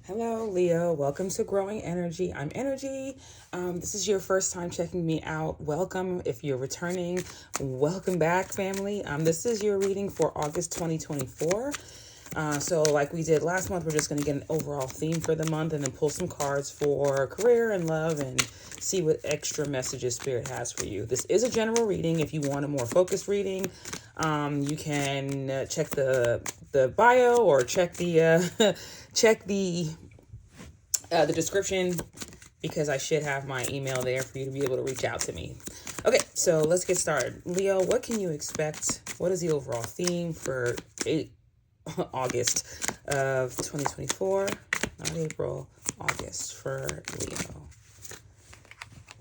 Hello, Leo. Welcome to Growing Energy. I'm Energy. This is your first time checking me out. Welcome. If you're returning, welcome back, family. This is your reading for August 2024. So like we did last month, we're just going to get an overall theme for the month and then pull some cards for career and love and see what extra messages Spirit has for you. This is a general reading. If you want a more focused reading, you can check the bio or check the check the description, because I should have my email there for you to be able to reach out to me. Okay, so let's get started. Leo, what can you expect? What is the overall theme for August of 2024? Not April, August for Leo.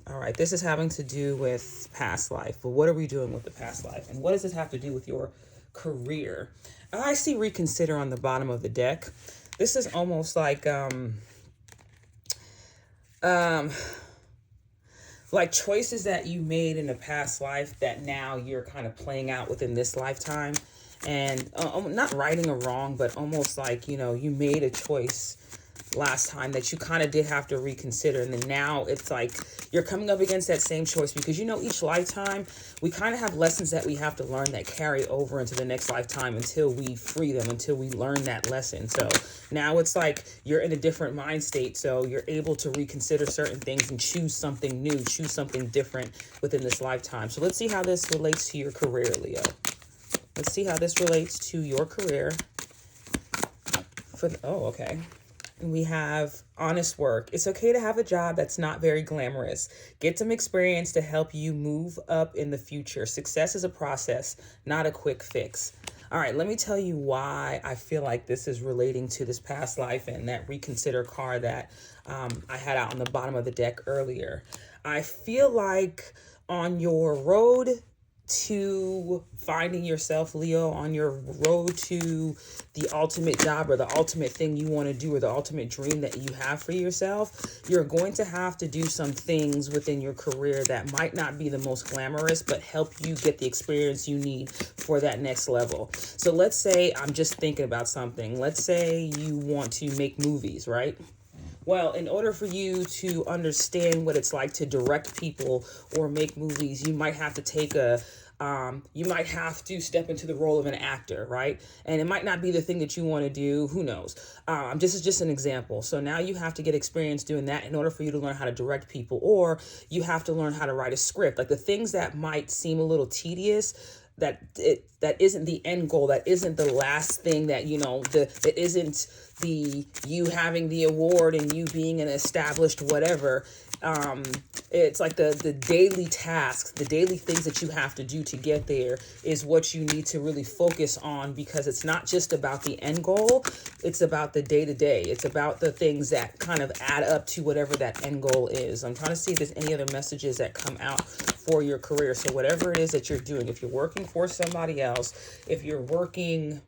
All right, this is having to do with past life. But what are we doing with the past life? And what does this have to do with your career? I see reconsider on the bottom of the deck. This is almost like choices that you made in a past life that now you're kind of playing out within this lifetime. And not righting a wrong, but almost like, you made a choice last time that you kind of did have to reconsider. And then now it's like you're coming up against that same choice, because each lifetime we kind of have lessons that we have to learn that carry over into the next lifetime until we free them, until we learn that lesson. So now it's like you're in a different mind state, so you're able to reconsider certain things and choose something new, choose something different within this lifetime. So let's see how this relates to your career, Leo. Let's see how this relates to your career. Okay. And we have honest work. It's okay to have a job that's not very glamorous. Get some experience to help you move up in the future. Success is a process, not a quick fix. All right, let me tell you why I feel like this is relating to this past life and that reconsider card that I had out on the bottom of the deck earlier. I feel like on your road to finding yourself, Leo, on your road to the ultimate job or the ultimate thing you want to do or the ultimate dream that you have for yourself, you're going to have to do some things within your career that might not be the most glamorous, but help you get the experience you need for that next level. So let's say, I'm just thinking about something. Let's say you want to make movies, right? Well, in order for you to understand what it's like to direct people or make movies, you might have to you might have to step into the role of an actor, right? And it might not be the thing that you want to do. Who knows? This is just an example. So now you have to get experience doing that in order for you to learn how to direct people, or you have to learn how to write a script. Like the things that might seem a little tedious, that isn't the end goal, that isn't the last thing, that that isn't the you having the award and you being an established whatever. It's like the daily tasks, the daily things that you have to do to get there is what you need to really focus on, because it's not just about the end goal, it's about the day-to-day. It's about the things that kind of add up to whatever that end goal is. I'm trying to see if there's any other messages that come out for your career. So whatever it is that you're doing, if you're working for somebody else, if you're working...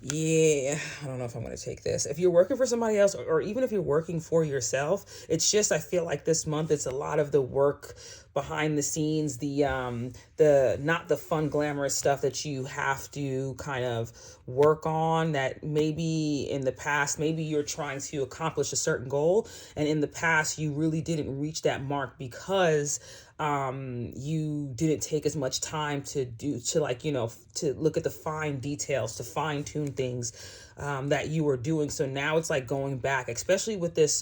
I don't know if I'm going to take this. If you're working for somebody else, or even if you're working for yourself, it's just, I feel like this month, it's a lot of the work behind the scenes, the not the fun, glamorous stuff that you have to kind of work on, that maybe in the past, maybe you're trying to accomplish a certain goal, and in the past you really didn't reach that mark because you didn't take as much time to look at the fine details, to fine tune things that you were doing. So now it's like going back, especially with this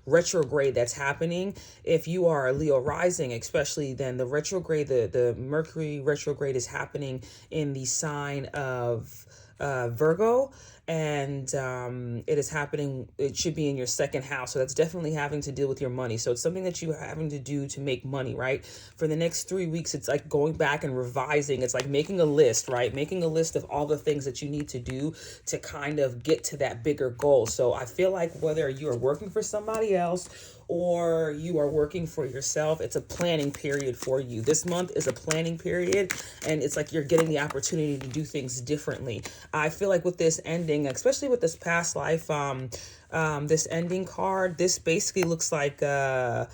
retrograde that's happening. If you are a Leo rising, especially, then the retrograde, the Mercury retrograde is happening in the sign of Virgo, and it is happening, it should be in your second house. So that's definitely having to deal with your money. So it's something that you're having to do to make money, right? For the next 3 weeks, it's like going back and revising. It's like making a list, right? Making a list of all the things that you need to do to kind of get to that bigger goal. So I feel like whether you're working for somebody else or you are working for yourself, it's a planning period for you. This month is a planning period, and it's like you're getting the opportunity to do things differently. I feel like with this ending, especially with this past life, this ending card, this basically looks like the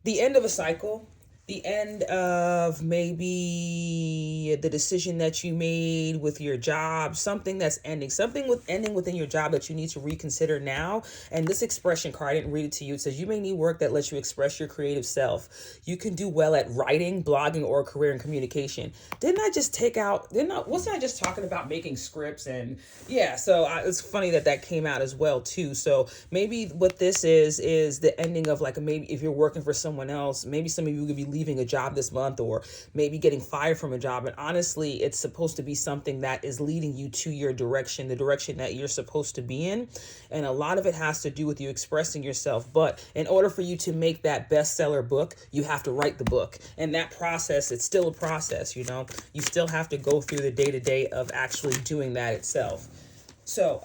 end of a cycle, the end of maybe the decision that you made with your job, something that's ending, something with ending within your job that you need to reconsider now. And this expression card, I didn't read it to you. It says you may need work that lets you express your creative self. You can do well at writing, blogging, or a career in communication. Wasn't I just talking about making scripts? And yeah, so it's funny that came out as well too. So maybe what this is the ending of, like, maybe if you're working for someone else, maybe some of you could be leaving a job this month, or maybe getting fired from a job. And honestly, it's supposed to be something that is leading you to your direction, the direction that you're supposed to be in. And a lot of it has to do with you expressing yourself. But in order for you to make that bestseller book, you have to write the book. And that process, it's still a process, you know. You still have to go through the day-to-day of actually doing that itself. So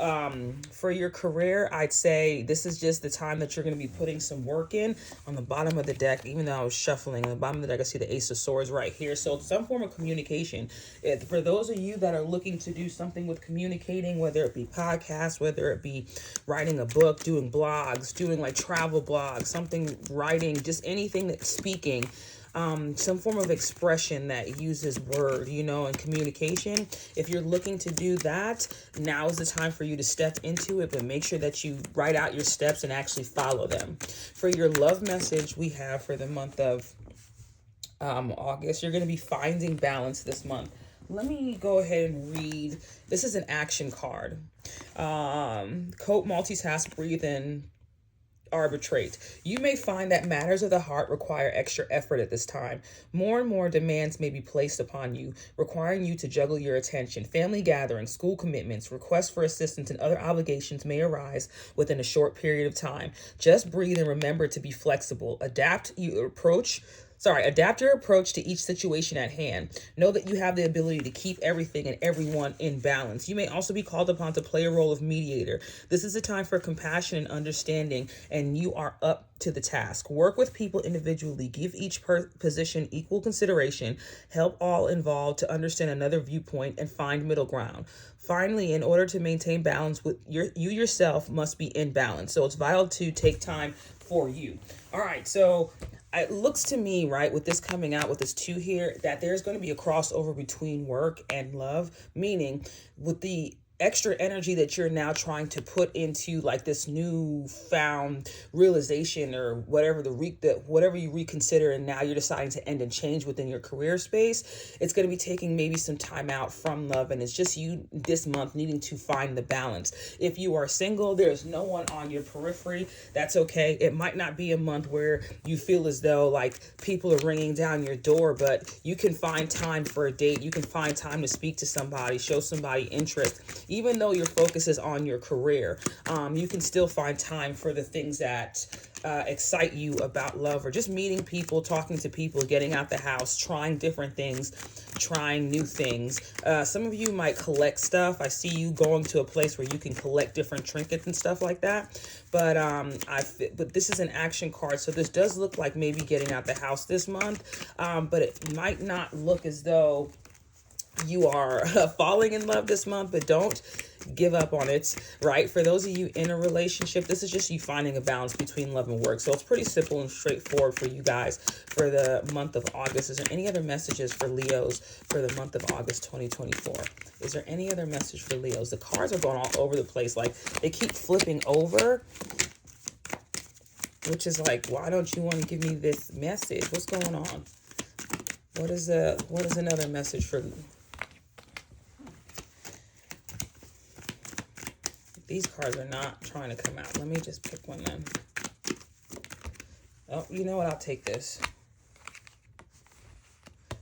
for your career, I'd say this is just the time that you're going to be putting some work in. On the bottom of the deck, even though I was shuffling, on the bottom of the deck, I see the Ace of Swords right here. So some form of communication. For those of you that are looking to do something with communicating, whether it be podcasts, whether it be writing a book, doing blogs, doing like travel blogs, something, writing, just anything that's speaking, some form of expression that uses word, you know, and communication. If you're looking to do that, now is the time for you to step into it, but make sure that you write out your steps and actually follow them. For your love message, we have for the month of August, you're going to be finding balance this month. Let me go ahead and read. This is an action card. Cope, multitask, breathe in, arbitrate. You may find that matters of the heart require extra effort at this time. More and more demands may be placed upon you, requiring you to juggle your attention. Family gatherings, school commitments, requests for assistance, and other obligations may arise within a short period of time. Just breathe and remember to be flexible. Adapt your approach to each situation at hand. Know that you have the ability to keep everything and everyone in balance. You may also be called upon to play a role of mediator. This is a time for compassion and understanding, and you are up to the task. Work with people individually. Give each position equal consideration. Help all involved to understand another viewpoint and find middle ground. Finally, in order to maintain balance, you yourself must be in balance. So it's vital to take time for you. All right, so it looks to me, right, with this coming out with this 2 here, that there's going to be a crossover between work and love, meaning with the extra energy that you're now trying to put into like this newfound realization or whatever whatever you reconsider, and now you're deciding to end and change within your career space. It's going to be taking maybe some time out from love, and it's just you this month needing to find the balance. If you are single, there's no one on your periphery. That's okay. It might not be a month where you feel as though like people are ringing down your door, but you can find time for a date. You can find time to speak to somebody, show somebody interest. Even though your focus is on your career, you can still find time for the things that excite you about love, or just meeting people, talking to people, getting out the house, trying different things, trying new things. Some of you might collect stuff. I see you going to a place where you can collect different trinkets and stuff like that. But but this is an action card, so this does look like maybe getting out the house this month, but it might not look as though you are falling in love this month, but don't give up on it, right? For those of you in a relationship, this is just you finding a balance between love and work. So it's pretty simple and straightforward for you guys for the month of August. Is there any other messages for Leos for the month of August 2024? Is there any other message for Leos? The cards are going all over the place. Like, they keep flipping over, which is like, why don't you want to give me this message? What's going on? What is another message for these cards are not trying to come out? Let me just pick one then. Oh, you know what? I'll take this.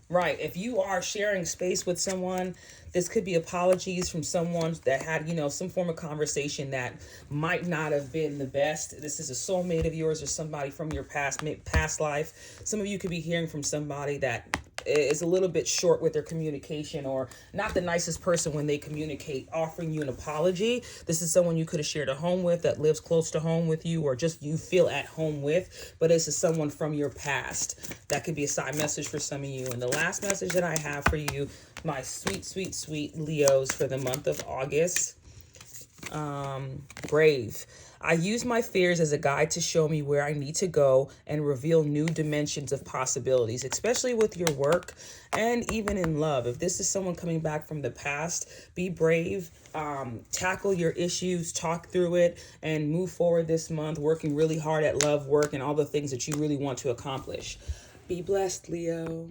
Right. If you are sharing space with someone, this could be apologies from someone that had, some form of conversation that might not have been the best. This is a soulmate of yours or somebody from your past life. Some of you could be hearing from somebody that is a little bit short with their communication, or not the nicest person when they communicate, offering you an apology. This is someone you could have shared a home with, that lives close to home with you, or just you feel at home with, but this is someone from your past. That could be a side message for some of you. And the last message that I have for you, my sweet, sweet, sweet Leos for the month of August, Brave. I use my fears as a guide to show me where I need to go and reveal new dimensions of possibilities, especially with your work and even in love. If this is someone coming back from the past, be brave, tackle your issues, talk through it, and move forward this month, working really hard at love, work, and all the things that you really want to accomplish. Be blessed, Leo.